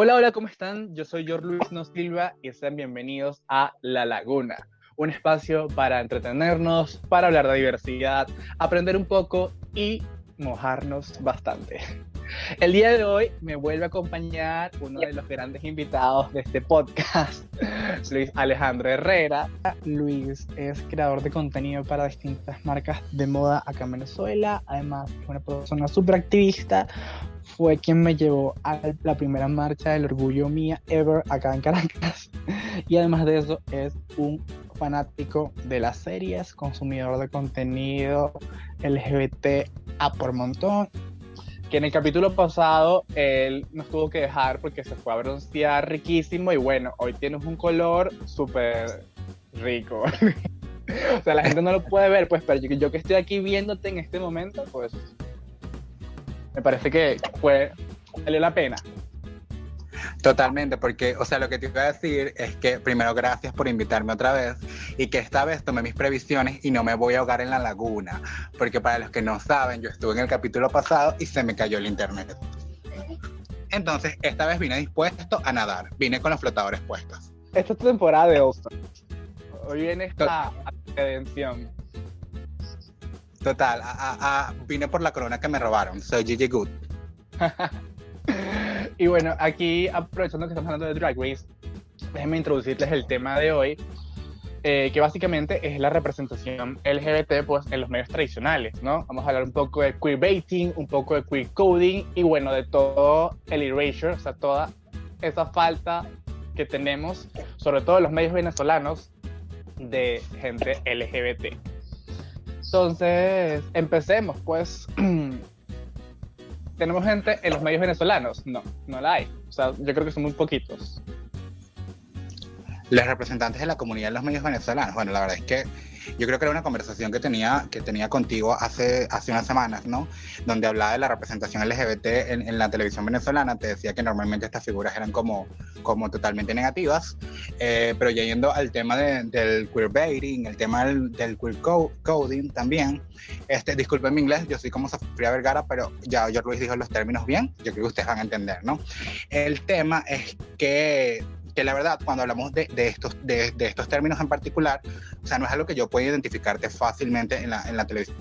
Hola, hola, ¿cómo están? Yo soy George Luis No Silva y sean bienvenidos a La Laguna, un espacio para entretenernos, para hablar de diversidad, aprender un poco y mojarnos bastante. El día de hoy me vuelve a acompañar uno de los grandes invitados de este podcast, Luis Alejandro Herrera. Luis es creador de contenido para distintas marcas de moda acá en Venezuela, además es una persona súper activista. Fue quien me llevó a la primera marcha del orgullo mía ever acá en Caracas. Y además de eso es un fanático de las series, consumidor de contenido LGBT a por montón. Que en el capítulo pasado él nos tuvo que dejar porque se fue a broncear riquísimo y bueno, hoy tienes un color súper rico. O sea, la gente no lo puede ver, pues, pero yo que estoy aquí viéndote en este momento, pues me parece que valió la pena. Totalmente, porque, o sea, lo que te iba a decir es que primero gracias por invitarme otra vez y que esta vez tomé mis previsiones y no me voy a ahogar en la laguna, porque para los que no saben, yo estuve en el capítulo pasado y se me cayó el internet. Entonces, esta vez vine dispuesto a nadar, vine con los flotadores puestos. Esta es tu temporada de All-Star. Hoy viene esta redención. Total, vine por la corona que me robaron, soy Gigi Good. Y bueno, aquí aprovechando que estamos hablando de Drag Race, déjenme introducirles el tema de hoy, que básicamente es la representación LGBT pues, en los medios tradicionales, ¿no? Vamos a hablar un poco de queerbaiting, un poco de queer coding y bueno, de todo el erasure, o sea, toda esa falta que tenemos, sobre todo en los medios venezolanos, de gente LGBT. Entonces, empecemos, pues. ¿Tenemos gente en los medios venezolanos? No la hay. O sea, yo creo que son muy poquitos. Los representantes de la comunidad en los medios venezolanos, bueno, la verdad es que yo creo que era una conversación que tenía contigo hace unas semanas, ¿no? Donde hablaba de la representación LGBT en la televisión venezolana. Te decía que normalmente estas figuras eran como totalmente negativas, pero ya yendo al tema del queerbaiting, el tema del queer coding también, disculpen mi inglés, yo soy como Sofía Vergara, pero ya George Luis dijo los términos bien, yo creo que ustedes van a entender, ¿no? El tema es que la verdad, cuando hablamos de estos términos en particular, o sea, no es algo que yo pueda identificarte fácilmente en la televisión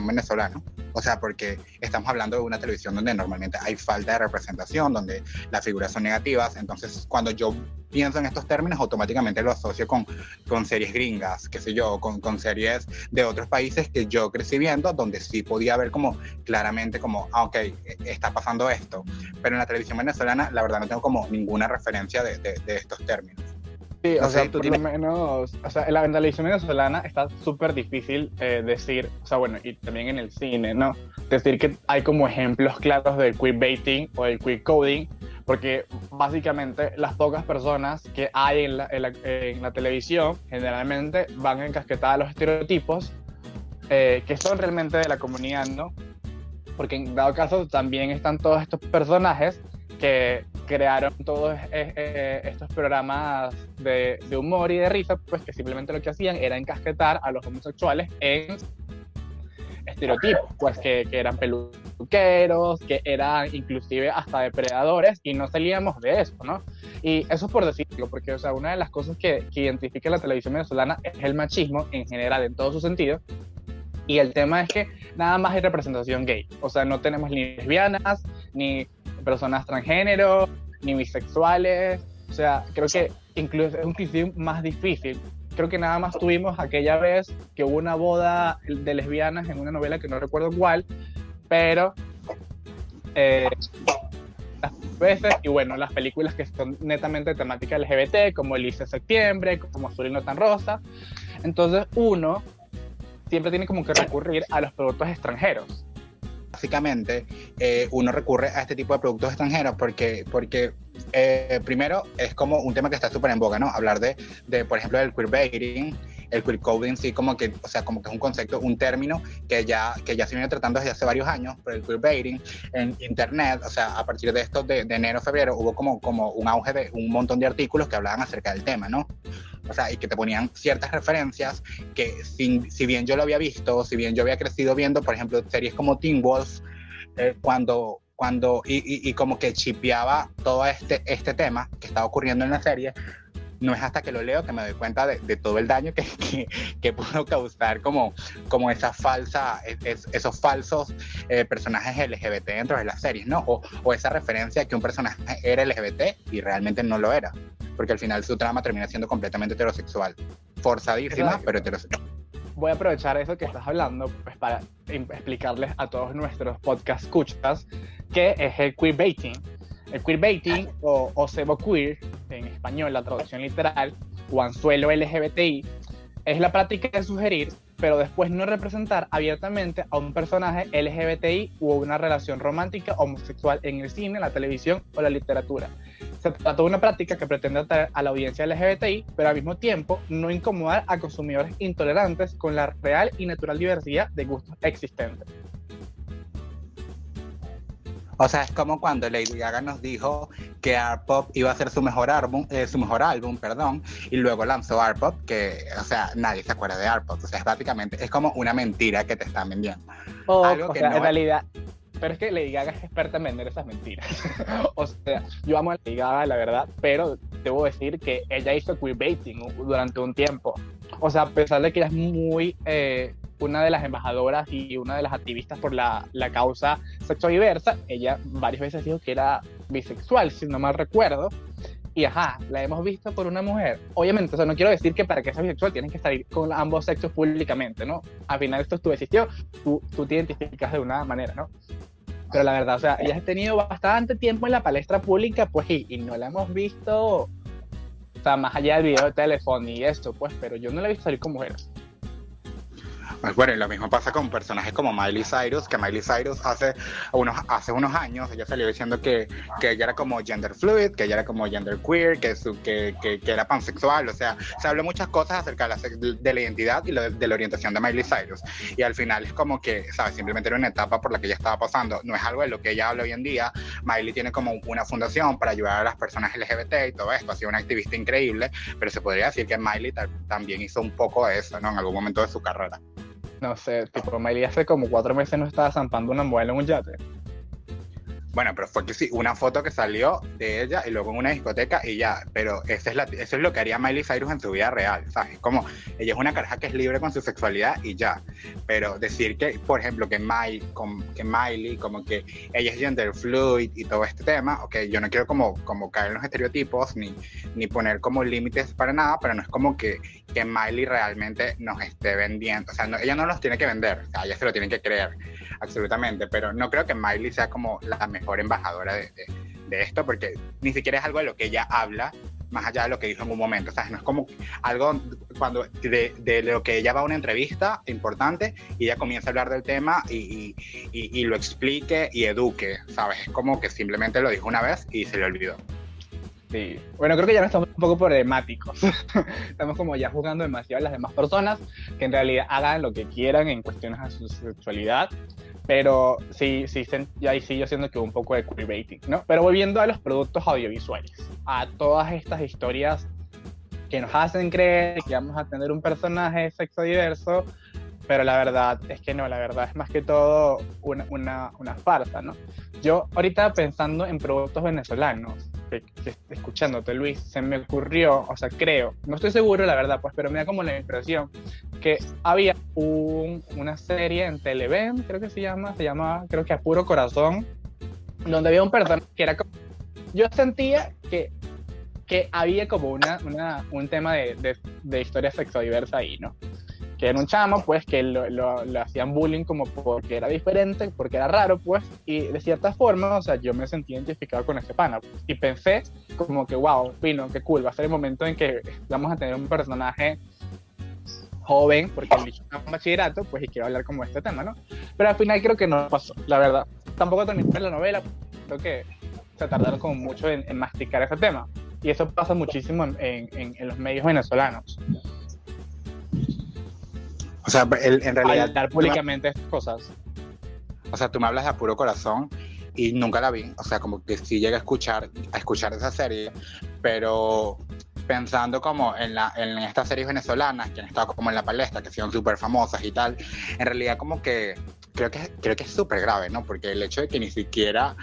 venezolana, o sea, porque estamos hablando de una televisión donde normalmente hay falta de representación, donde las figuras son negativas. Entonces, cuando yo pienso en estos términos, automáticamente lo asocio con series gringas, qué sé yo, con series de otros países que yo crecí viendo, donde sí podía ver como claramente como, ok, está pasando esto, pero en la televisión venezolana, la verdad, no tengo como ninguna referencia de estos términos. Sí, no o sea, por lo menos, o sea, en la televisión venezolana está súper difícil decir, o sea, bueno, y también en el cine, ¿no? Decir que hay como ejemplos claros del queerbaiting o del queer coding, porque básicamente las pocas personas que hay en la televisión generalmente van encasquetadas a los estereotipos que son realmente de la comunidad, ¿no? Porque en dado caso también están todos estos personajes que crearon todos estos programas de humor y de risa, pues que simplemente lo que hacían era encasquetar a los homosexuales en estereotipos, pues que eran peluqueros, que eran inclusive hasta depredadores, y no salíamos de eso, ¿no? Y eso es por decirlo, porque o sea, una de las cosas que identifica la televisión venezolana es el machismo en general, en todo su sentido. Y el tema es que nada más hay representación gay, o sea, no tenemos ni lesbianas, ni personas transgénero, ni bisexuales, o sea, creo que incluso es inclusive más difícil. Creo que nada más tuvimos aquella vez que hubo una boda de lesbianas en una novela que no recuerdo cuál, pero las veces, y bueno, las películas que son netamente de temática LGBT, como Elise de Septiembre, como Azul y no tan rosa, entonces uno siempre tiene como que recurrir a los productos extranjeros. Básicamente, uno recurre a este tipo de productos extranjeros porque primero es como un tema que está súper en boga, ¿no? Hablar de, por ejemplo, del queerbaiting, el queer coding, sí, como que, o sea, como que es un concepto, un término que ya se viene tratando desde hace varios años, pero el queerbaiting en internet, o sea, a partir de esto de enero, febrero, hubo como un auge de un montón de artículos que hablaban acerca del tema, ¿no? O sea, y que te ponían ciertas referencias que si bien yo lo había visto, si bien yo había crecido viendo, por ejemplo, series como Teen Wolf, cuando y como que chipeaba todo este tema que estaba ocurriendo en la serie. No es hasta que lo leo que me doy cuenta de todo el daño que pudo causar como esos falsos personajes LGBT dentro de las series, ¿no? O esa referencia a que un personaje era LGBT y realmente no lo era, porque al final su trama termina siendo completamente heterosexual, forzadísima, exacto, pero heterosexual. Voy a aprovechar eso que estás hablando pues, para explicarles a todos nuestros podcast escuchas qué es el queerbaiting. El queerbaiting o cebo queer, en español la traducción literal, o anzuelo LGBTI, es la práctica de sugerir, pero después no representar abiertamente a un personaje LGBTI u una relación romántica homosexual en el cine, la televisión o la literatura. Se trata de una práctica que pretende atraer a la audiencia LGBTI, pero al mismo tiempo no incomodar a consumidores intolerantes con la real y natural diversidad de gustos existentes. O sea, es como cuando Lady Gaga nos dijo que Art Pop iba a ser su mejor álbum, y luego lanzó Art Pop, que, o sea, nadie se acuerda de Art Pop. O sea, básicamente es como una mentira que te están vendiendo. Algo que no en realidad, pero es que Lady Gaga es experta en vender esas mentiras. O sea, yo amo a Lady Gaga, la verdad, pero debo decir que ella hizo queerbaiting durante un tiempo. O sea, a pesar de que ella es muy... una de las embajadoras y una de las activistas por la causa sexodiversa, ella varias veces dijo que era bisexual, si no mal recuerdo, y la hemos visto por una mujer. Obviamente, o sea, no quiero decir que para que seas bisexual tienes que salir con ambos sexos públicamente, ¿no? Al final esto tú existió, tú te identificas de una manera, ¿no? Pero la verdad, o sea, ella ha tenido bastante tiempo en la palestra pública, pues, y no la hemos visto, o sea, más allá del video de teléfono y esto, pues, pero yo no la he visto salir con mujeres. Pues bueno, y lo mismo pasa con personajes como Miley Cyrus, que Miley Cyrus hace unos años ella salió diciendo que ella era como gender fluid, que ella era como gender queer, que era pansexual. O sea, se habló muchas cosas acerca de la identidad y de la orientación de Miley Cyrus, y al final es como que, ¿sabes? Simplemente era una etapa por la que ella estaba pasando, no es algo de lo que ella habla hoy en día. Miley tiene como una fundación para ayudar a las personas LGBT y todo esto, ha sido una activista increíble, pero se podría decir que Miley también hizo un poco de eso, ¿no? En algún momento de su carrera. No sé, tipo, Miley hace como 4 meses no estaba zampando una muela en un yate. Bueno, pero fue que sí, una foto que salió de ella y luego en una discoteca y ya, pero eso es lo que haría Miley Cyrus en su vida real, ¿sabes? Como ella es una caraja que es libre con su sexualidad y ya, pero decir que, por ejemplo, que Miley, como que ella es gender fluid y todo este tema, ok, yo no quiero como caer en los estereotipos ni poner como límites para nada, pero no es como que Miley realmente nos esté vendiendo, o sea, ella no los tiene que vender, o sea, ella se lo tiene que creer, absolutamente, pero no creo que Miley sea como la mejor embajadora de esto, porque ni siquiera es algo de lo que ella habla, más allá de lo que dijo en un momento, ¿sabes? No es como algo cuando de lo que ella va a una entrevista importante y ella comienza a hablar del tema y lo explique y eduque, ¿sabes? Es como que simplemente lo dijo una vez y se le olvidó. Sí. Bueno, creo que ya no estamos un poco problemáticos. Estamos como ya juzgando demasiado a las demás personas que en realidad hagan lo que quieran en cuestiones a su sexualidad. Pero sí, ya ahí sí yo siento que un poco de queerbaiting, ¿no? Pero volviendo a los productos audiovisuales, a todas estas historias que nos hacen creer que vamos a tener un personaje sexodiverso, pero la verdad es que no, la verdad es más que todo una farsa, ¿no? Yo ahorita pensando en productos venezolanos, escuchándote, Luis, se me ocurrió, o sea, creo, no estoy seguro la verdad, pues, pero me da como la impresión que había una serie en Televen, creo que se llamaba, creo que A Puro Corazón, donde había un personaje que era como, yo sentía que había como un tema de historia sexodiversa ahí, ¿no? Que era un chamo, pues, que lo hacían bullying como porque era diferente, porque era raro, pues, y de cierta forma, o sea, yo me sentí identificado con ese pana, pues, y pensé como que, wow, fino, qué cool, va a ser el momento en que vamos a tener un personaje joven, porque él hizo un bachillerato, pues, y quiero hablar como de este tema, ¿no? Pero al final creo que no pasó, la verdad. Tampoco terminé la novela, creo que se tardaron como mucho en masticar ese tema, y eso pasa muchísimo en los medios venezolanos. O sea, en realidad... Hablar públicamente estas cosas. O sea, tú me hablas de A Puro Corazón y nunca la vi. O sea, como que sí llegué a escuchar esa serie, pero pensando como en estas series venezolanas que han estado como en la palestra, que son súper famosas y tal, en realidad como que creo que es súper grave, ¿no? Porque el hecho de que ni siquiera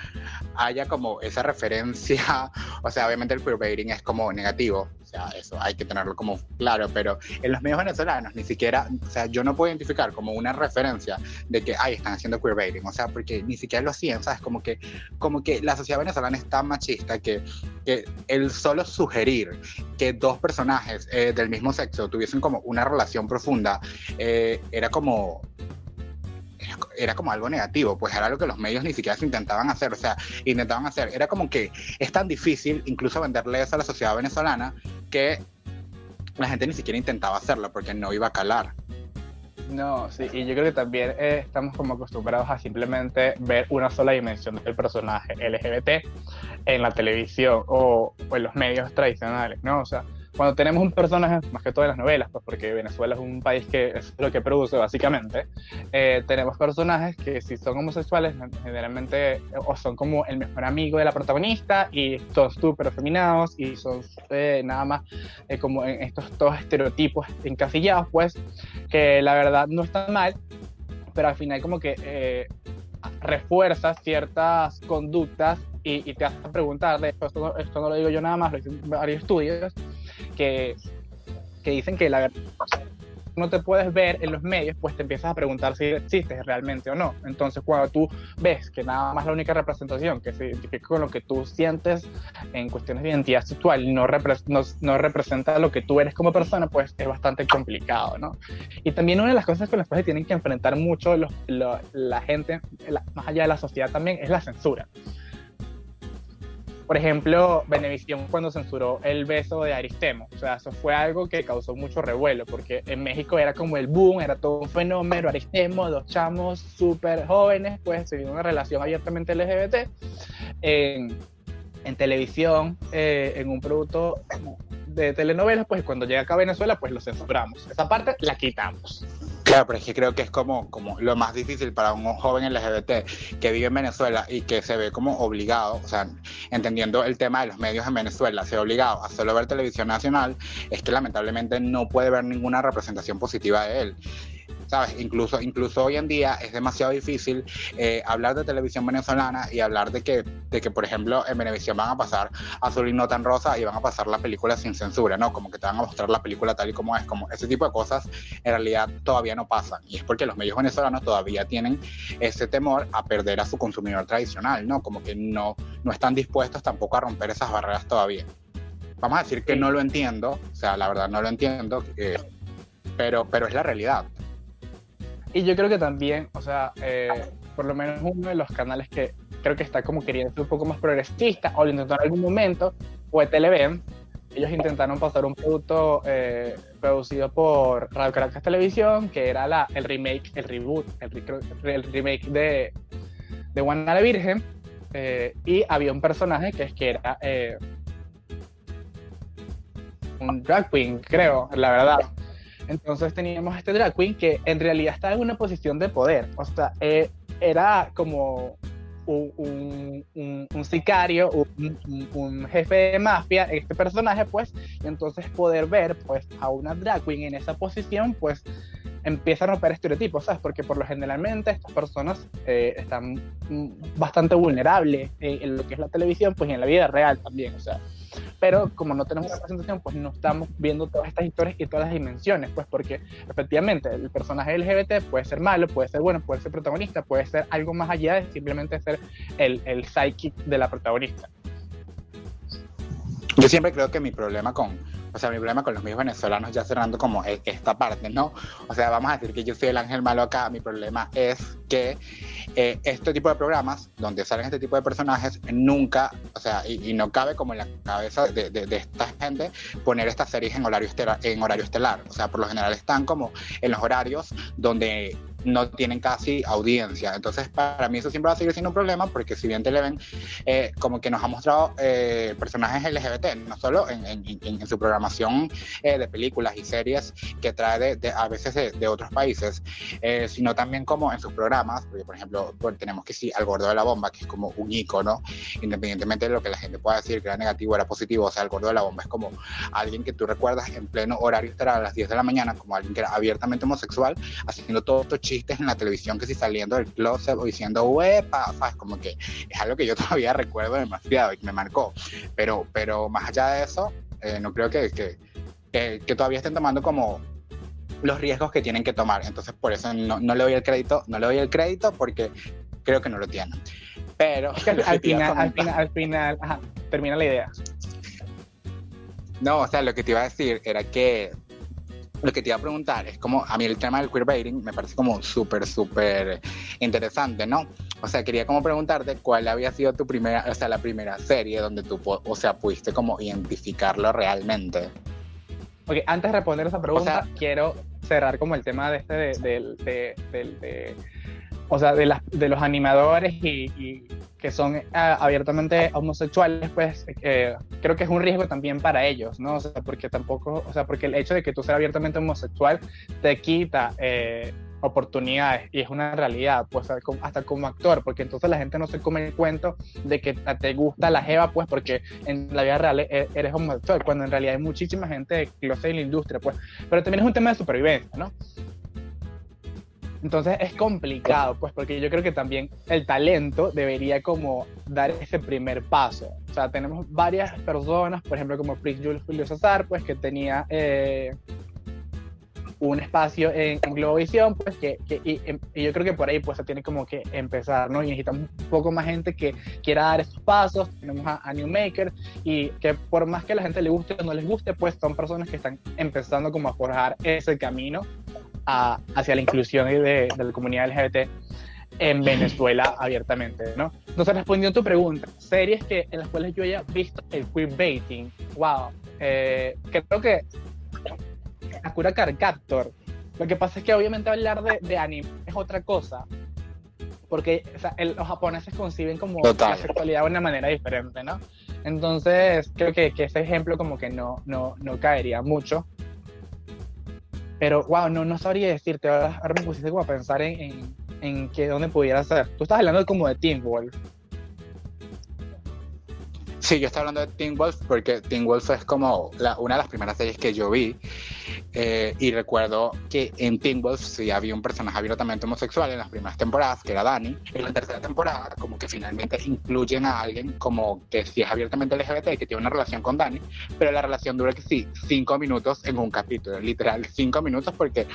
haya como esa referencia, o sea, obviamente el queerbaiting es como negativo, o sea, eso hay que tenerlo como claro, pero en los medios venezolanos ni siquiera, o sea, yo no puedo identificar como una referencia de que, ay, están haciendo queerbaiting, o sea, porque ni siquiera lo hacían, ¿sabes? Como que la sociedad venezolana es tan machista que el solo sugerir que dos personajes del mismo sexo tuviesen como una relación profunda era como algo negativo, pues era algo que los medios ni siquiera se intentaban hacer, o sea, era como que es tan difícil incluso venderle eso a la sociedad venezolana que la gente ni siquiera intentaba hacerlo porque no iba a calar. No, sí, y yo creo que también estamos como acostumbrados a simplemente ver una sola dimensión del personaje LGBT en la televisión o en los medios tradicionales, ¿no? O sea, cuando tenemos un personaje, más que todo en las novelas, pues porque Venezuela es un país que es lo que produce básicamente, tenemos personajes que si son homosexuales generalmente o son como el mejor amigo de la protagonista y son súper afeminados y son nada más como en estos todos estereotipos encasillados, pues que la verdad no están mal, pero al final como que refuerza ciertas conductas y te hace preguntar, de hecho esto no lo digo yo nada más, lo dicen varios estudios que dicen que la verdad no te puedes ver en los medios, pues te empiezas a preguntar si existes realmente o no. Entonces cuando tú ves que nada más la única representación que se identifica con lo que tú sientes en cuestiones de identidad sexual no representa lo que tú eres como persona, pues es bastante complicado, ¿no? Y también una de las cosas con las cuales se tienen que enfrentar mucho la gente, más allá de la sociedad también, es la censura. Por ejemplo, Venevisión cuando censuró el beso de Aristemo, o sea, eso fue algo que causó mucho revuelo, porque en México era como el boom, era todo un fenómeno, Aristemo, dos chamos súper jóvenes, pues se vio una relación abiertamente LGBT, en televisión, en un producto de telenovelas, pues cuando llega acá a Venezuela, pues lo censuramos, esa parte la quitamos. Claro, pero es que creo que es como lo más difícil para un joven LGBT que vive en Venezuela y que se ve como obligado, o sea, entendiendo el tema de los medios en Venezuela, se ve obligado a solo ver televisión nacional, es que lamentablemente no puede ver ninguna representación positiva de él. ¿Sabes? Incluso hoy en día es demasiado difícil hablar de televisión venezolana y hablar de que, por ejemplo, en Venevisión van a pasar Azul y No Tan Rosa y van a pasar la película sin censura, ¿no? Como que te van a mostrar la película tal y como es, como ese tipo de cosas en realidad todavía no pasan. Y es porque los medios venezolanos todavía tienen ese temor a perder a su consumidor tradicional, ¿no? Como que no están dispuestos tampoco a romper esas barreras todavía. Vamos a decir que no lo entiendo, o sea, la verdad no lo entiendo, pero es la realidad. Y yo creo que también, o sea, por lo menos uno de los canales que creo que está como queriendo ser un poco más progresista, o lo intentó en algún momento, fue Televen. Ellos intentaron pasar un producto producido por Radio Caracas Televisión, que era el remake de Juana la Virgen, y había un personaje que era un drag queen, creo, la verdad. Entonces teníamos este drag queen que en realidad estaba en una posición de poder, o sea, era como un sicario, un jefe de mafia, este personaje, pues, y entonces poder ver, pues, a una drag queen en esa posición, pues, empieza a romper estereotipos, ¿sabes? Porque por lo generalmente estas personas están bastante vulnerables en lo que es la televisión, pues, y en la vida real también, o sea, pero como no tenemos una presentación, pues no estamos viendo todas estas historias y todas las dimensiones, pues porque efectivamente el personaje LGBT puede ser malo, puede ser bueno, puede ser protagonista, puede ser algo más allá de simplemente ser el sidekick de la protagonista. Yo siempre creo que mi problema con los medios venezolanos, ya cerrando como esta parte, ¿no? O sea, vamos a decir que yo soy el ángel malo acá, mi problema es que este tipo de programas, donde salen este tipo de personajes, nunca, o sea, y no cabe como en la cabeza de esta gente poner estas series en horario estelar. O sea, por lo general están como en los horarios donde no tienen casi audiencia. Entonces, para mí eso siempre va a seguir siendo un problema, porque si bien Televen como que nos ha mostrado personajes LGBT, no solo en su programación de películas y series que trae a veces de otros países, sino también como en sus programas, porque por ejemplo, pues, tenemos que sí al Gordo de la Bomba, que es como un ícono, independientemente de lo que la gente pueda decir, que era negativo o era positivo. O sea, el Gordo de la Bomba es como alguien que tú recuerdas en pleno horario estelar a las 10 de la mañana, como alguien que era abiertamente homosexual, haciendo todo esto chistes en la televisión que si saliendo del closet o diciendo huepa, ¿sabes? Como que es algo que yo todavía recuerdo demasiado y que me marcó, pero más allá de eso, no creo que todavía estén tomando como los riesgos que tienen que tomar. Entonces por eso no le doy el crédito porque creo que no lo tienen. Pero es que al final, ajá, termina la idea. No, o sea, lo que te iba a decir era que lo que te iba a preguntar es como, a mí el tema del queerbaiting me parece como súper interesante, ¿no? O sea, quería como preguntarte cuál había sido tu primera, o sea, la primera serie donde tú, o sea, pudiste como identificarlo realmente. Ok, antes de responder esa pregunta, O sea, quiero cerrar como el tema o sea, de los animadores y que son abiertamente homosexuales, pues creo que es un riesgo también para ellos, ¿no? O sea, porque porque el hecho de que tú seas abiertamente homosexual te quita oportunidades, y es una realidad, pues hasta como actor, porque entonces la gente no se come el cuento de que te gusta la jeva, pues porque en la vida real eres homosexual, cuando en realidad hay muchísima gente que lo sé en la industria, pues, pero también es un tema de supervivencia, ¿no? Entonces es complicado, pues, porque yo creo que también el talento debería como dar ese primer paso. O sea, tenemos varias personas, por ejemplo, como Julio César, pues, que tenía un espacio en Globovisión, pues, y yo creo que por ahí, pues, se tiene como que empezar, ¿no? Y necesitamos un poco más gente que quiera dar esos pasos. Tenemos a Newmaker, y que por más que a la gente le guste o no les guste, pues, son personas que están empezando como a forjar ese camino hacia la inclusión de la comunidad LGBT en Venezuela abiertamente, ¿no? Entonces, respondiendo a tu pregunta, series en las cuales yo haya visto el queerbaiting, wow, creo que Sakura Card Captor. Lo que pasa es que obviamente hablar de anime es otra cosa, porque o sea, los japoneses conciben como la sexualidad de una manera diferente, ¿no? Entonces, creo que ese ejemplo como que no caería mucho. Pero, wow, no sabría decirte. Ahora me pusiste como a pensar en dónde pudiera ser. Tú estás hablando como de Teen Wolf. Sí, yo estaba hablando de Teen Wolf porque Teen Wolf es como una de las primeras series que yo vi, y recuerdo que en Teen Wolf sí había un personaje abiertamente homosexual en las primeras temporadas, que era Dani. En la tercera temporada como que finalmente incluyen a alguien como que sí es abiertamente LGBT, que tiene una relación con Dani, pero la relación dura que sí 5 minutos en un capítulo, literal 5 minutos, porque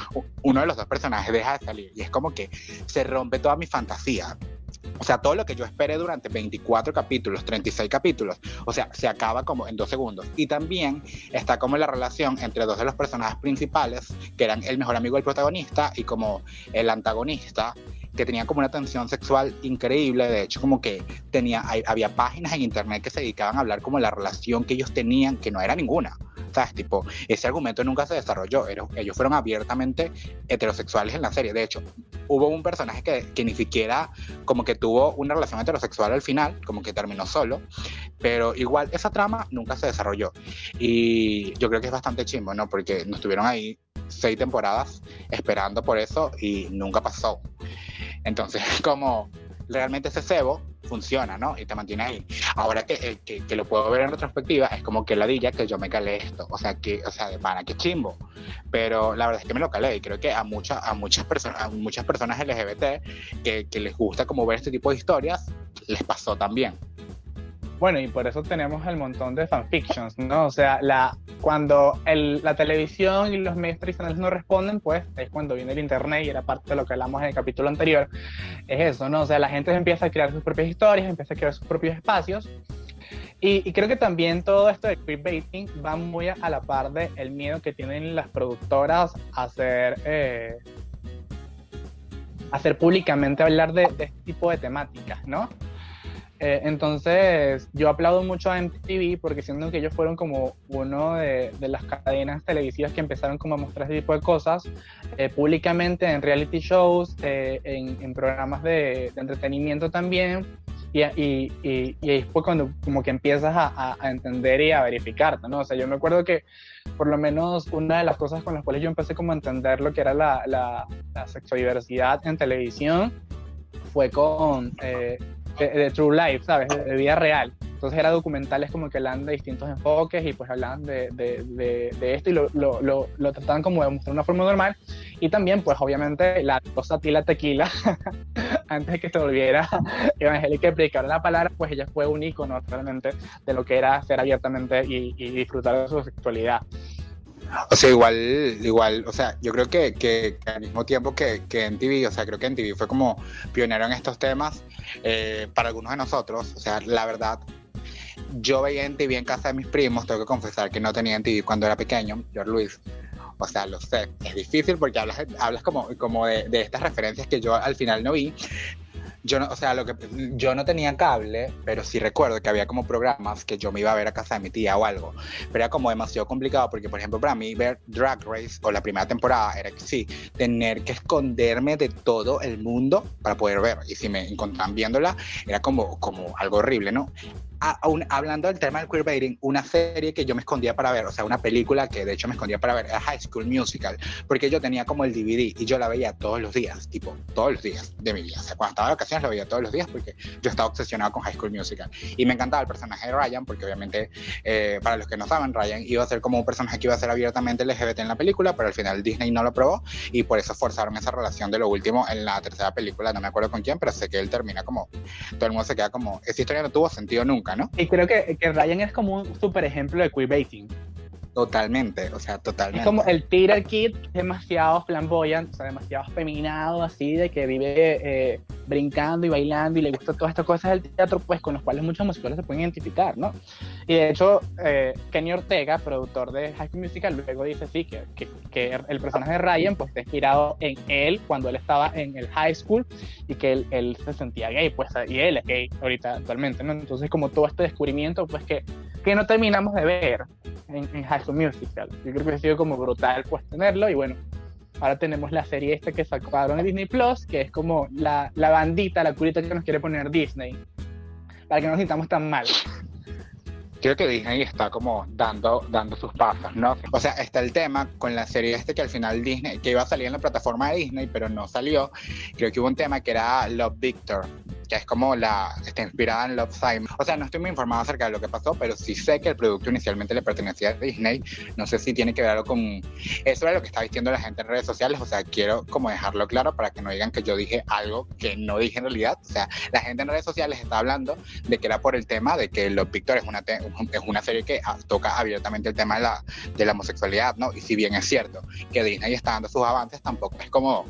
uno de los dos personajes deja de salir y es como que se rompe toda mi fantasía. O sea, todo lo que yo esperé durante 24 capítulos, 36 capítulos, o sea, se acaba como en 2 segundos. Y también está como la relación entre dos de los personajes principales, que eran el mejor amigo del protagonista y como el antagonista, que tenían como una tensión sexual increíble. De hecho, como que había páginas en internet que se dedicaban a hablar como la relación que ellos tenían, que no era ninguna. ¿Sabes? Tipo, ese argumento nunca se desarrolló. Ellos fueron abiertamente heterosexuales en la serie. De hecho, hubo un personaje que ni siquiera como que tuvo una relación heterosexual al final, como que terminó solo, pero igual esa trama nunca se desarrolló. Y yo creo que es bastante chimbo, ¿no? Porque nos tuvieron ahí 6 temporadas esperando por eso y nunca pasó. Entonces, como realmente ese cebo funciona, ¿no? Y te mantiene ahí. Ahora que lo puedo ver en retrospectiva, es como que ladilla que yo me calé esto. O sea, de pana, que chimbo. Pero la verdad es que me lo calé, y creo que a muchas personas LGBT que les gusta como ver este tipo de historias, les pasó también. Bueno, y por eso tenemos el montón de fanfictions, ¿no? O sea, cuando la televisión y los medios tradicionales no responden, pues es cuando viene el internet, y era parte de lo que hablamos en el capítulo anterior. Es eso, ¿no? O sea, la gente empieza a crear sus propias historias, empieza a crear sus propios espacios. Y creo que también todo esto de queerbaiting va muy a la par del miedo que tienen las productoras a hacer públicamente hablar de este tipo de temáticas, ¿no? Entonces yo aplaudo mucho a MTV, porque siento que ellos fueron como uno de las cadenas televisivas que empezaron como a mostrar este tipo de cosas públicamente en reality shows, en programas de entretenimiento también, y ahí fue cuando como que empiezas a entender y a verificarte, ¿no? O sea, yo me acuerdo que por lo menos una de las cosas con las cuales yo empecé como a entender lo que era la sexodiversidad en televisión fue con de True Life, ¿sabes? De vida real. Entonces eran documentales como que hablaban de distintos enfoques, y pues hablaban de esto, y lo trataban como de mostrar de una forma normal. Y también, pues obviamente, la cosa Tila Tequila, antes de que se volviera evangélica y predicara la palabra, pues ella fue un ícono realmente de lo que era ser abiertamente y disfrutar de su sexualidad. O sea, igual, o sea, yo creo que al mismo tiempo que MTV, o sea, creo que MTV fue como pionero en estos temas, para algunos de nosotros, o sea, la verdad, yo veía MTV en casa de mis primos, tengo que confesar que no tenía MTV cuando era pequeño, George Luis, o sea, lo sé, es difícil porque hablas como de estas referencias que yo al final no vi. Yo no, o sea, yo no tenía cable, pero sí recuerdo que había como programas que yo me iba a ver a casa de mi tía o algo, pero era como demasiado complicado porque, por ejemplo, para mí ver Drag Race o la primera temporada era que sí, tener que esconderme de todo el mundo para poder ver, y si me encontraban viéndola era como algo horrible, ¿no? Hablando del tema del queerbaiting, una serie que yo me escondía para ver, o sea, una película que de hecho me escondía para ver, era High School Musical, porque yo tenía como el DVD y yo la veía todos los días, tipo, todos los días de mi vida. O sea, cuando estaba de vacaciones la veía todos los días porque yo estaba obsesionado con High School Musical. Y me encantaba el personaje de Ryan, porque obviamente, para los que no saben, Ryan iba a ser como un personaje que iba a ser abiertamente LGBT en la película, pero al final Disney no lo aprobó y por eso forzaron esa relación de lo último en la tercera película, no me acuerdo con quién, pero sé que él termina como, todo el mundo se queda como, esa historia no tuvo sentido nunca, ¿no? Y creo que Ryan es como un súper ejemplo de queerbaiting. Totalmente, o sea, totalmente. Es como el theater kid, demasiado flamboyant, o sea, demasiado afeminado, así, de que vive brincando y bailando y le gusta todas estas cosas del teatro, pues con los cuales muchos musicales se pueden identificar, ¿no? Y de hecho, Kenny Ortega, productor de High School Musical, luego dice sí, que el personaje de Ryan pues está inspirado en él cuando él estaba en el high school y que él se sentía gay, pues, y él es gay ahorita actualmente, ¿no? Entonces, como todo este descubrimiento, pues que no terminamos de ver en High School Musical. Yo creo que ha sido como brutal pues tenerlo, y bueno, ahora tenemos la serie esta que sacaron en Disney Plus, que es como la bandita, la curita que nos quiere poner Disney, para que no nos sintamos tan mal. Creo que Disney está como dando sus pasos, ¿no? O sea, está el tema con la serie que al final Disney, que iba a salir en la plataforma de Disney, pero no salió. Creo que hubo un tema que era Love Victor, que es como está inspirada en Love Simon. O sea, no estoy muy informado acerca de lo que pasó, pero sí sé que el producto inicialmente le pertenecía a Disney. No sé si tiene que ver algo con... Eso es lo que está diciendo la gente en redes sociales, o sea, quiero como dejarlo claro para que no digan que yo dije algo que no dije en realidad. O sea, la gente en redes sociales está hablando de que era por el tema de que Love Victor es una serie que toca abiertamente el tema de la homosexualidad, ¿no? Y si bien es cierto que Disney está dando sus avances, tampoco es como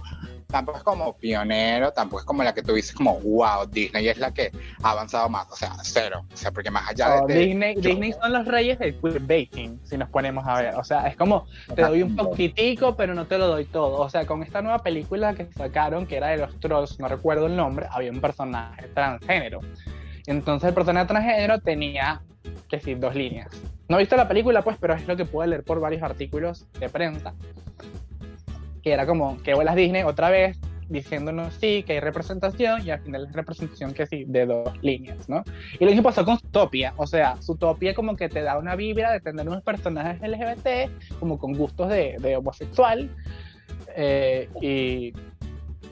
pionero, tampoco es como la que tú dices como, wow, Disney es la que ha avanzado más, o sea, cero, o sea, porque más allá Disney son los reyes del queerbaiting, si nos ponemos a ver, o sea, es como, te doy un poquitico, pero no te lo doy todo, o sea, con esta nueva película que sacaron, que era de los Trolls, no recuerdo el nombre, había un personaje transgénero, entonces el personaje transgénero tenía, que sí, 2 líneas. No he visto la película, pues, pero es lo que pude leer por varios artículos de prensa, que era como, que vuelas Disney otra vez, diciéndonos sí, que hay representación, y al final es representación que sí, de 2 líneas, ¿no? Y lo mismo pasó con Zootopia, o sea, Zootopia como que te da una vibra de tener unos personajes LGBT, como con gustos de homosexual, y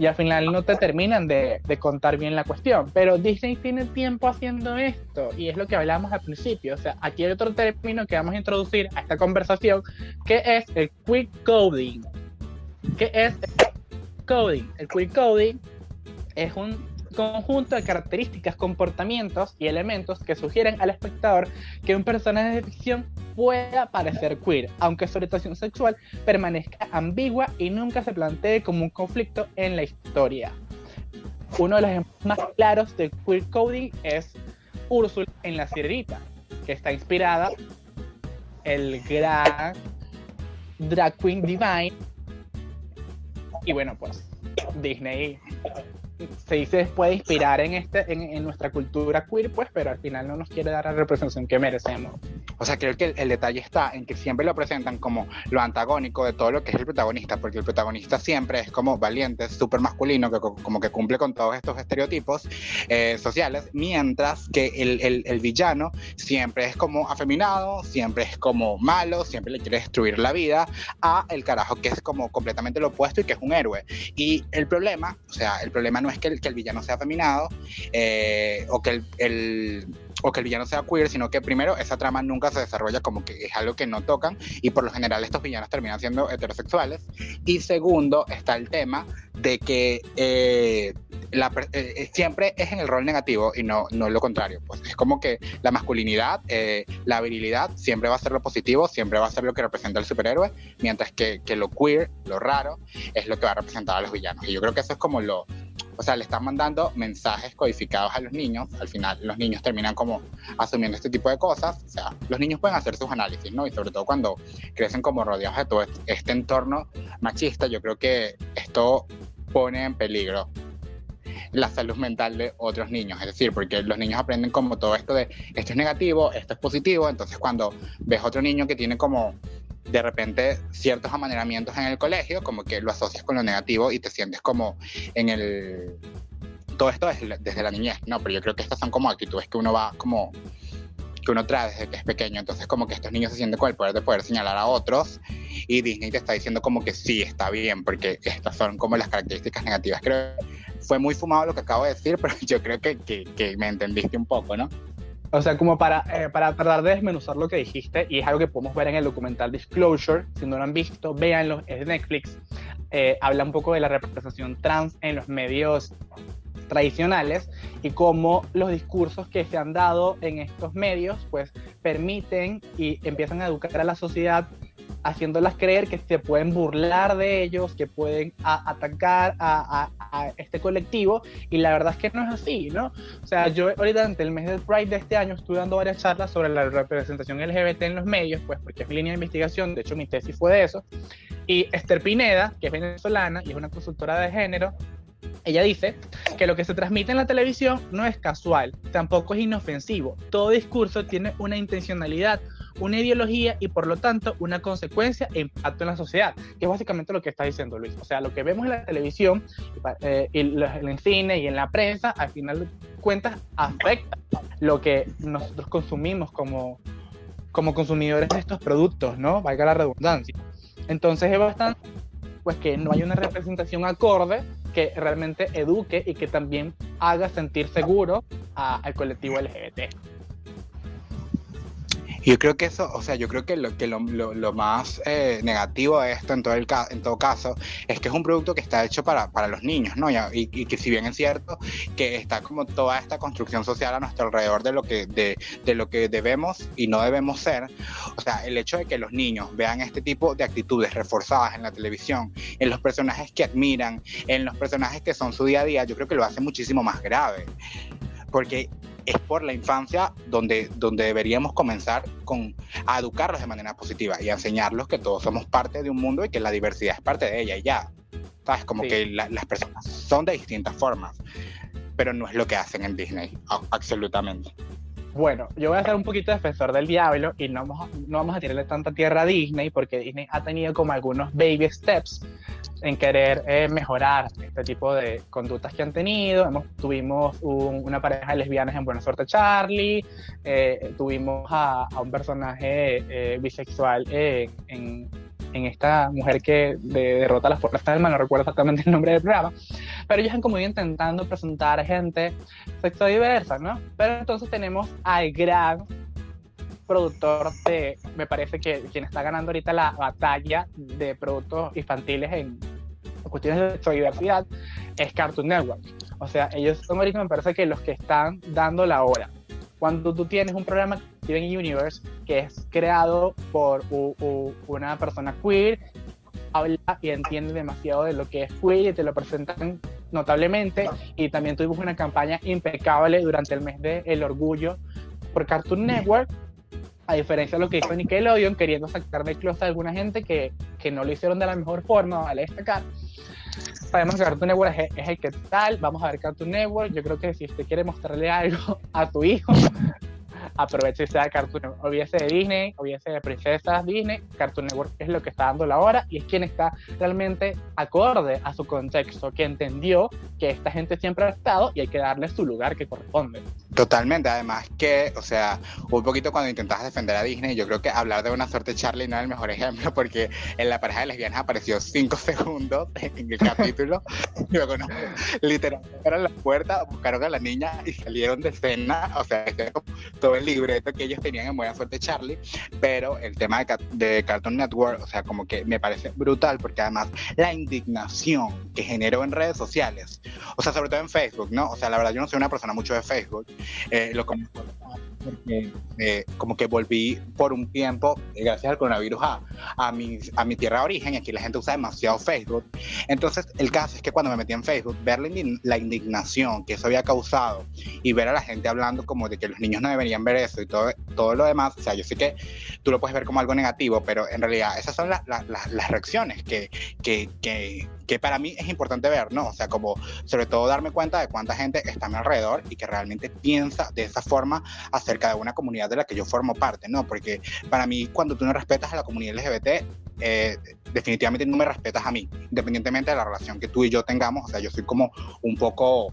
al final no te terminan de contar bien la cuestión, pero Disney tiene tiempo haciendo esto, y es lo que hablábamos al principio, o sea, aquí hay otro término que vamos a introducir a esta conversación, que es el queer coding. ¿Qué es el coding? El queer coding es un conjunto de características, comportamientos y elementos que sugieren al espectador que un personaje de ficción pueda parecer queer, aunque su orientación sexual permanezca ambigua y nunca se plantee como un conflicto en la historia. Uno de los ejemplos más claros de queer coding es Úrsula en La Sirenita, que está inspirada el gran drag queen Divine. Y bueno, pues Disney se puede inspirar en nuestra cultura queer, pues, pero al final no nos quiere dar la representación que merecemos. O sea, creo que el detalle está en que siempre lo presentan como lo antagónico de todo lo que es el protagonista, porque el protagonista siempre es como valiente, súper masculino, que como que cumple con todos estos estereotipos sociales, mientras que el villano siempre es como afeminado, siempre es como malo, siempre le quiere destruir la vida a el carajo que es como completamente lo opuesto y que es un héroe. Y el problema no es que el villano sea afeminado, o que o que el villano sea queer, sino que primero esa trama nunca se desarrolla, como que es algo que no tocan, y por lo general estos villanos terminan siendo heterosexuales. Y segundo está el tema de que siempre es en el rol negativo y no lo contrario. Pues es como que la masculinidad, la virilidad siempre va a ser lo positivo, siempre va a ser lo que representa el superhéroe, mientras que lo queer, lo raro, es lo que va a representar a los villanos. Y yo creo que eso es como o sea, le están mandando mensajes codificados a los niños. Al final los niños terminan como asumiendo este tipo de cosas. O sea, los niños pueden hacer sus análisis, ¿no? Y sobre todo cuando crecen como rodeados de todo este entorno machista, yo creo que esto pone en peligro la salud mental de otros niños. Es decir, porque los niños aprenden como todo esto de esto es negativo, esto es positivo. Entonces cuando ves otro niño que tiene como de repente ciertos amaneramientos en el colegio, como que lo asocias con lo negativo y te sientes como en el... Todo esto desde la niñez, ¿no? Pero yo creo que estas son como actitudes que uno va como... que uno trae desde que es pequeño. Entonces como que estos niños se sienten con el poder de poder señalar a otros, y Disney te está diciendo como que sí, está bien, porque estas son como las características negativas. Creo que fue muy fumado lo que acabo de decir, pero yo creo que me entendiste un poco, ¿no? O sea, como para tratar de desmenuzar lo que dijiste, y es algo que podemos ver en el documental Disclosure. Si no lo han visto, véanlo, es de Netflix. Habla un poco de la representación trans en los medios tradicionales y cómo los discursos que se han dado en estos medios pues permiten y empiezan a educar a la sociedad, haciéndolas creer que se pueden burlar de ellos, que pueden atacar a este colectivo, y la verdad es que no es así, ¿no? O sea, yo ahorita durante el mes del Pride de este año estuve dando varias charlas sobre la representación LGBT en los medios, pues porque es mi línea de investigación, de hecho mi tesis fue de eso, y Esther Pineda, que es venezolana y es una consultora de género, ella dice que lo que se transmite en la televisión no es casual, tampoco es inofensivo. Todo discurso tiene una intencionalidad, una ideología y por lo tanto una consecuencia e impacto en la sociedad, que es básicamente lo que está diciendo Luis. O sea, lo que vemos en la televisión, y en el cine y en la prensa, al final de cuentas afecta lo que nosotros consumimos como consumidores de estos productos, ¿no? Valga la redundancia. Entonces es bastante pues que no hay una representación acorde que realmente eduque y que también haga sentir seguro al colectivo LGBT. Yo creo que eso, o sea, yo creo que lo más negativo de esto en todo caso es que es un producto que está hecho para los niños, ¿no? Y que si bien es cierto que está como toda esta construcción social a nuestro alrededor de lo que debemos y no debemos ser, o sea, el hecho de que los niños vean este tipo de actitudes reforzadas en la televisión, en los personajes que admiran, en los personajes que son su día a día, yo creo que lo hace muchísimo más grave. Porque es por la infancia donde deberíamos comenzar a educarlos de manera positiva y a enseñarlos que todos somos parte de un mundo y que la diversidad es parte de ella y ya. ¿Sabes? Como sí. Que las personas son de distintas formas, pero no es lo que hacen en Disney, absolutamente. Bueno, yo voy a ser un poquito defensor del diablo y no vamos a tirarle tanta tierra a Disney, porque Disney ha tenido como algunos baby steps en querer mejorar este tipo de conductas que han tenido. Tuvimos una pareja de lesbianas en Buena Suerte Charlie, tuvimos a un personaje bisexual en esta mujer que derrota a las fuerzas del mal, no recuerdo exactamente el nombre del programa, pero ellos han como ido intentando presentar gente sexodiversa, ¿no? Pero entonces tenemos al gran productor me parece que quien está ganando ahorita la batalla de productos infantiles en cuestiones de sexodiversidad es Cartoon Network. O sea, ellos son ahorita, me parece que los que están dando la hora. Cuando tú tienes un programa Steven Universe que es creado por una persona queer, habla y entiende demasiado de lo que es queer y te lo presentan notablemente, y también tuvimos una campaña impecable durante el mes del orgullo por Cartoon Network, a diferencia de lo que hizo Nickelodeon, queriendo sacar de closet a alguna gente que no lo hicieron de la mejor forma, vale destacar. Sabemos que Cartoon Network es el que tal, vamos a ver Cartoon Network. Yo creo que si usted quiere mostrarle algo a tu hijo, aprovecha y sea Cartoon Network, o bien sea de Disney, o bien sea de princesas Disney, Cartoon Network es lo que está dando la hora y es quien está realmente acorde a su contexto, que entendió que esta gente siempre ha estado y hay que darle su lugar que corresponde. Totalmente, además que, o sea, un poquito cuando intentas defender a Disney, yo creo que hablar de Una Suerte Charlie no es el mejor ejemplo, porque en La Pareja de Lesbianas apareció 5 segundos en el capítulo, y luego no, literalmente cerraron la puerta, buscaron a la niña y salieron de escena, o sea, todo el libreto que ellos tenían en Buena Suerte Charlie, pero el tema de Cartoon Network, o sea, como que me parece brutal, porque además la indignación que generó en redes sociales, o sea, sobre todo en Facebook, ¿no? O sea, la verdad yo no soy una persona mucho de Facebook, lo comento porque como que volví por un tiempo, gracias al coronavirus, a mi tierra de origen, y aquí la gente usa demasiado Facebook. Entonces, el caso es que cuando me metí en Facebook, ver la indignación que eso había causado y ver a la gente hablando como de que los niños no deberían ver eso y todo lo demás, o sea, yo sé que tú lo puedes ver como algo negativo, pero en realidad esas son las reacciones que para mí es importante ver, ¿no? O sea, como sobre todo darme cuenta de cuánta gente está a mi alrededor y que realmente piensa de esa forma acerca de una comunidad de la que yo formo parte, ¿no? Porque para mí, cuando tú no respetas a la comunidad LGBT, definitivamente no me respetas a mí, independientemente de la relación que tú y yo tengamos. O sea, yo soy como un poco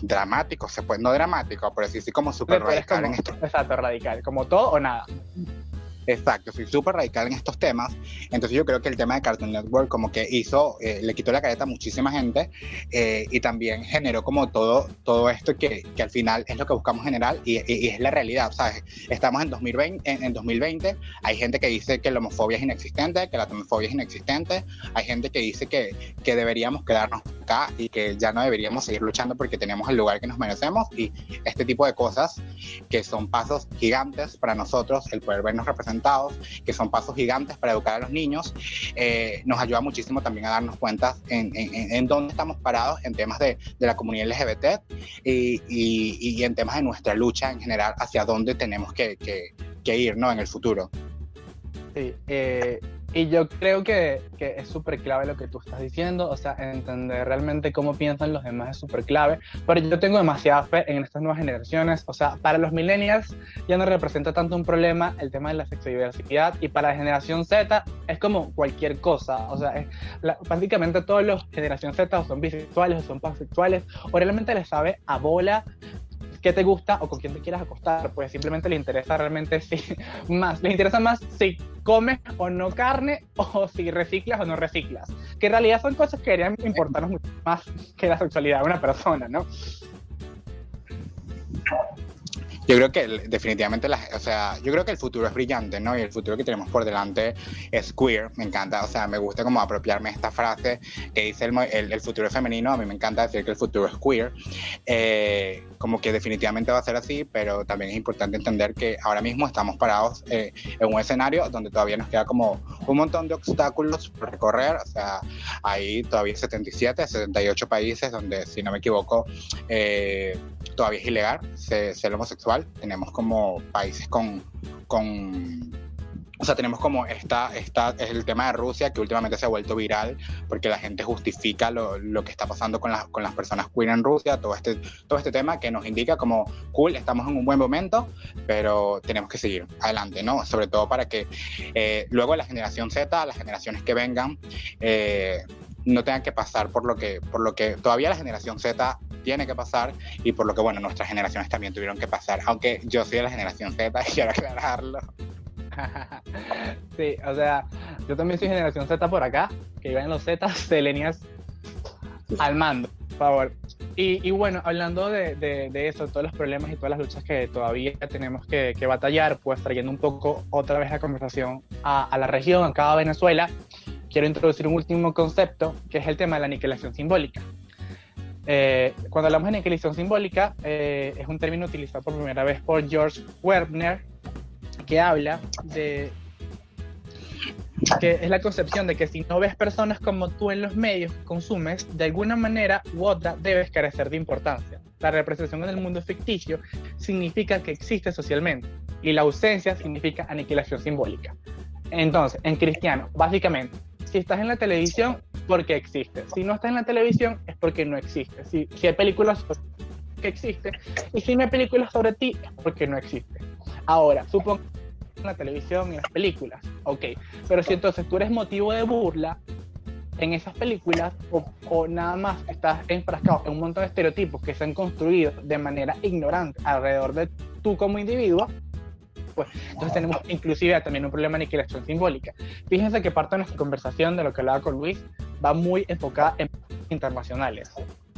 dramático, no dramático, pero sí como súper radical en esto. Exacto, radical, como todo o nada. Exacto, soy súper radical en estos temas. Entonces yo creo que el tema de Cartoon Network como que le quitó la careta a muchísima gente, y también generó como todo esto que al final es lo que buscamos generar y es la realidad, ¿sabes? Estamos en 2020, hay gente que dice que la homofobia es inexistente, que la transfobia es inexistente, hay gente que dice que deberíamos quedarnos acá y que ya no deberíamos seguir luchando porque tenemos el lugar que nos merecemos, y este tipo de cosas que son pasos gigantes para nosotros, el poder vernos representados, que son pasos gigantes para educar a los niños, nos ayuda muchísimo también a darnos cuenta en dónde estamos parados en temas de la comunidad LGBT y en temas de nuestra lucha en general hacia dónde tenemos que ir, ¿no? En el futuro. Sí, y yo creo que es súper clave lo que tú estás diciendo, o sea, entender realmente cómo piensan los demás es súper clave, pero yo tengo demasiada fe en estas nuevas generaciones, o sea, para los millennials ya no representa tanto un problema el tema de la sexodiversidad, y para la generación Z es como cualquier cosa, o sea, básicamente todos los generación Z o son bisexuales o son pansexuales, o realmente les sabe a bola qué te gusta o con quién te quieras acostar, pues simplemente le interesa realmente les interesa más si comes o no carne, o si reciclas o no reciclas, que en realidad son cosas que deberían importarnos mucho más que la sexualidad de una persona, ¿no? Yo creo que definitivamente, o sea, yo creo que el futuro es brillante, ¿no? Y el futuro que tenemos por delante es queer, me encanta, o sea, me gusta como apropiarme esta frase que dice el futuro es femenino, a mí me encanta decir que el futuro es queer, como que definitivamente va a ser así, pero también es importante entender que ahora mismo estamos parados en un escenario donde todavía nos queda como un montón de obstáculos por recorrer, o sea, hay todavía 78 países donde, si no me equivoco, todavía es ilegal ser homosexual. Tenemos como países o sea, tenemos como es el tema de Rusia, que últimamente se ha vuelto viral porque la gente justifica lo que está pasando con las personas queer en Rusia, todo este tema que nos indica como, cool, estamos en un buen momento, pero tenemos que seguir adelante, ¿no? Sobre todo para que luego la generación Z, las generaciones que vengan, no tengan que pasar por lo que todavía la generación Z tiene que pasar, y por lo que, bueno, nuestras generaciones también tuvieron que pasar, aunque yo soy de la generación Z y quiero aclararlo. Sí, o sea, yo también soy generación Z por acá, que iban los Zetas de Lenias al mando, por favor. Y bueno, hablando de eso, todos los problemas y todas las luchas que todavía tenemos que batallar, pues trayendo un poco otra vez la conversación a la región, acá a Venezuela, quiero introducir un último concepto, que es el tema de la aniquilación simbólica. Cuando hablamos de aniquilación simbólica, es un término utilizado por primera vez por George Werner, que habla de que es la concepción de que si no ves personas como tú en los medios que consumes, de alguna manera u otra debes carecer de importancia. La representación en el mundo ficticio significa que existe socialmente, y la ausencia significa aniquilación simbólica. Entonces, en cristiano, básicamente, si estás en la televisión, porque existe. Si no estás en la televisión, es porque no existe. Si hay películas que existe, y si no hay películas sobre ti es porque no existe. Ahora, supongo en la televisión y en las películas, ok, pero si entonces tú eres motivo de burla en esas películas o nada más estás enfrascado en un montón de estereotipos que se han construido de manera ignorante alrededor de tú como individuo, pues entonces tenemos inclusive también un problema de aniquilación simbólica. Fíjense que parte de nuestra conversación de lo que hablaba con Luis va muy enfocada en internacionales,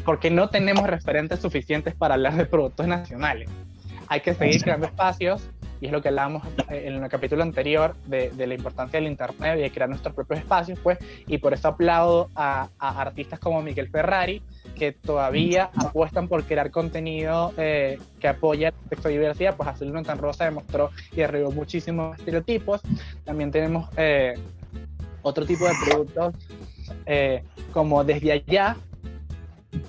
porque no tenemos referentes suficientes para hablar de productos nacionales. Hay que seguir creando espacios, y es lo que hablábamos en el capítulo anterior de la importancia del internet y de crear nuestros propios espacios, pues, y por eso aplaudo a artistas como Miguel Ferrari, que todavía apuestan por crear contenido que apoya la sexodiversidad. Pues Azul Tan Rosa demostró y derribó muchísimos estereotipos. También tenemos otro tipo de productos como Desde Allá,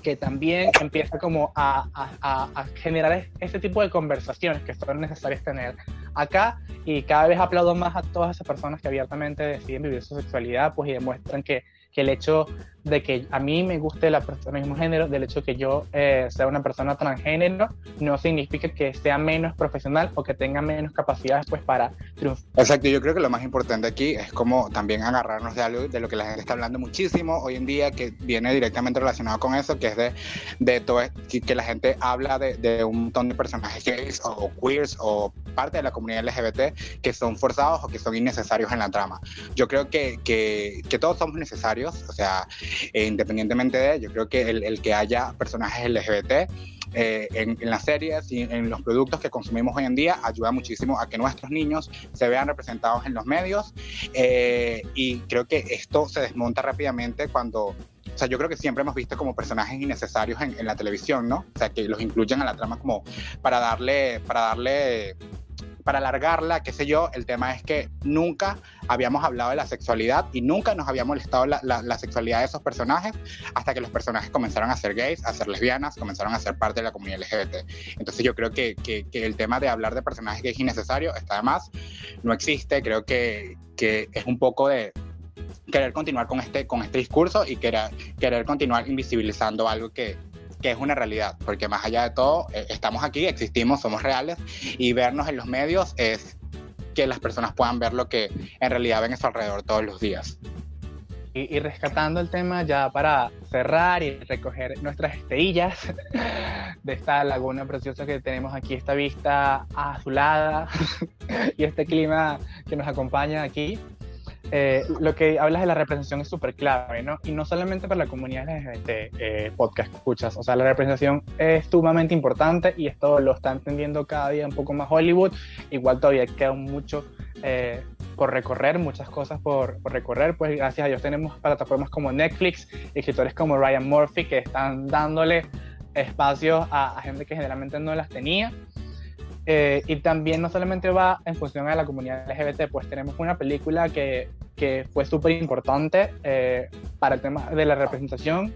que también empieza como a generar ese tipo de conversaciones que son necesarias tener acá, y cada vez aplaudo más a todas esas personas que abiertamente deciden vivir su sexualidad, pues, y demuestran que el hecho de que a mí me guste la persona del mismo género, del hecho de que yo sea una persona transgénero, no significa que sea menos profesional o que tenga menos capacidades, pues, para triunfar. Exacto, yo creo que lo más importante aquí es como también agarrarnos de algo de lo que la gente está hablando muchísimo hoy en día, que viene directamente relacionado con eso, que es de todo, que la gente habla de un montón de personajes gays o queers o parte de la comunidad LGBT que son forzados o que son innecesarios en la trama. Yo creo que todos somos necesarios, o sea, independientemente de, yo creo que el que haya personajes LGBT en las series y en los productos que consumimos hoy en día ayuda muchísimo a que nuestros niños se vean representados en los medios, y creo que esto se desmonta rápidamente cuando... O sea, yo creo que siempre hemos visto como personajes innecesarios en la televisión, ¿no? O sea, que los incluyen a la trama como para alargarla, qué sé yo. El tema es que nunca habíamos hablado de la sexualidad y nunca nos había molestado la sexualidad de esos personajes hasta que los personajes comenzaron a ser gays, a ser lesbianas, comenzaron a ser parte de la comunidad LGBT. Entonces yo creo que el tema de hablar de personajes gays innecesario está de más, no existe. Creo que es un poco de querer continuar con este discurso y querer continuar invisibilizando algo que es una realidad, porque más allá de todo, estamos aquí, existimos, somos reales, y vernos en los medios es que las personas puedan ver lo que en realidad ven a su alrededor todos los días. Y rescatando el tema ya para cerrar y recoger nuestras estrellas de esta laguna preciosa que tenemos aquí, esta vista azulada y este clima que nos acompaña aquí. Lo que hablas de la representación es súper clave, ¿no? Y no solamente para la comunidad LGBT, podcast escuchas, o sea, la representación es sumamente importante, y esto lo está entendiendo cada día un poco más Hollywood. Igual todavía queda mucho por recorrer, muchas cosas por recorrer, pues gracias a Dios tenemos plataformas como Netflix, escritores como Ryan Murphy que están dándole espacios a gente que generalmente no las tenía. Y también no solamente va en función a la comunidad LGBT, pues tenemos una película que fue súper importante para el tema de la representación,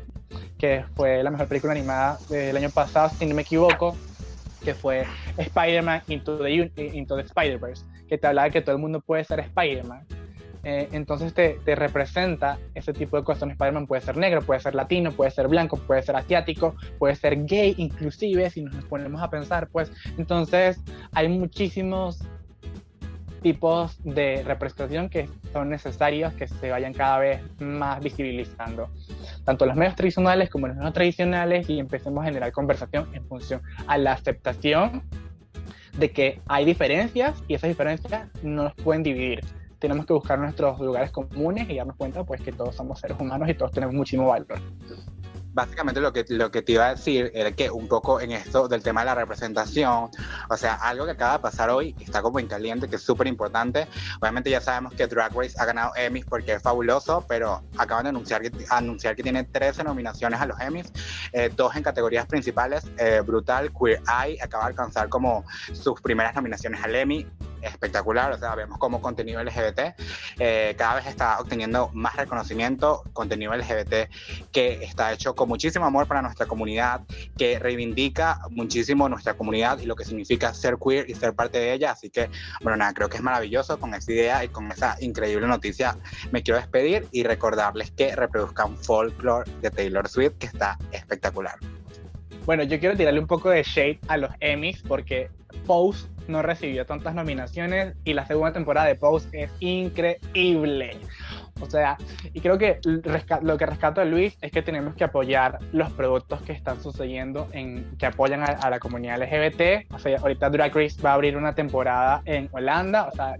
que fue la mejor película animada del año pasado, si no me equivoco, que fue Spider-Man Into the Spider-Verse, que te hablaba de que todo el mundo puede ser Spider-Man. Entonces te representa ese tipo de cosas. Spider-Man puede ser negro, puede ser latino, puede ser blanco, puede ser asiático, puede ser gay inclusive, si nos ponemos a pensar, pues. Entonces hay muchísimos tipos de representación que son necesarios que se vayan cada vez más visibilizando, tanto los medios tradicionales como los no tradicionales, y empecemos a generar conversación en función a la aceptación de que hay diferencias y esas diferencias no nos pueden dividir. Tenemos que buscar nuestros lugares comunes y darnos cuenta, pues, que todos somos seres humanos y todos tenemos muchísimo valor. Básicamente lo que te iba a decir era que un poco en esto del tema de la representación, o sea, algo que acaba de pasar hoy, que está como en caliente, que es súper importante. Obviamente ya sabemos que Drag Race ha ganado Emmys porque es fabuloso, pero acaban de anunciar que tiene 13 nominaciones a los Emmys, 2 en categorías principales. Brutal, Queer Eye acaba de alcanzar como sus primeras nominaciones al Emmy. Espectacular, o sea, vemos como contenido LGBT cada vez está obteniendo más reconocimiento, contenido LGBT que está hecho con muchísimo amor para nuestra comunidad, que reivindica muchísimo nuestra comunidad y lo que significa ser queer y ser parte de ella. Así que, bueno, nada, creo que es maravilloso. Con esa idea y con esa increíble noticia me quiero despedir y recordarles que reproduzcan Folklore de Taylor Swift, que está espectacular. Bueno, yo quiero tirarle un poco de shade a los Emmys porque Pose no recibió tantas nominaciones y la segunda temporada de Pose es increíble. O sea, y creo que lo que rescato de Luis es que tenemos que apoyar los productos que están sucediendo, que apoyan a la comunidad LGBT. O sea, ahorita Drag Race va a abrir una temporada en Holanda. O sea,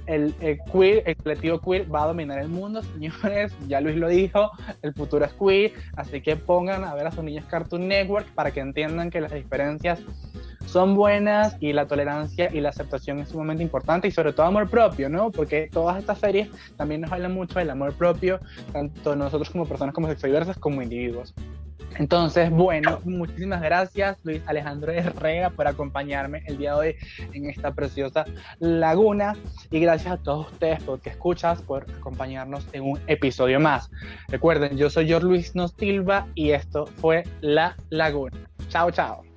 el colectivo queer va a dominar el mundo, señores. Ya Luis lo dijo, el futuro es queer. Así que pongan a ver a sus niños Cartoon Network para que entiendan que las diferencias son buenas y la tolerancia y la aceptación es sumamente importante, y sobre todo amor propio, ¿no? Porque todas estas series también nos hablan mucho del amor propio, tanto nosotros como personas como sexodiversas como individuos. Entonces, bueno, muchísimas gracias Luis Alejandro Herrera por acompañarme el día de hoy en esta preciosa laguna, y gracias a todos ustedes por que escuchas, por acompañarnos en un episodio más. Recuerden, yo soy Jorge Luis Silva y esto fue La Laguna. Chao, chao.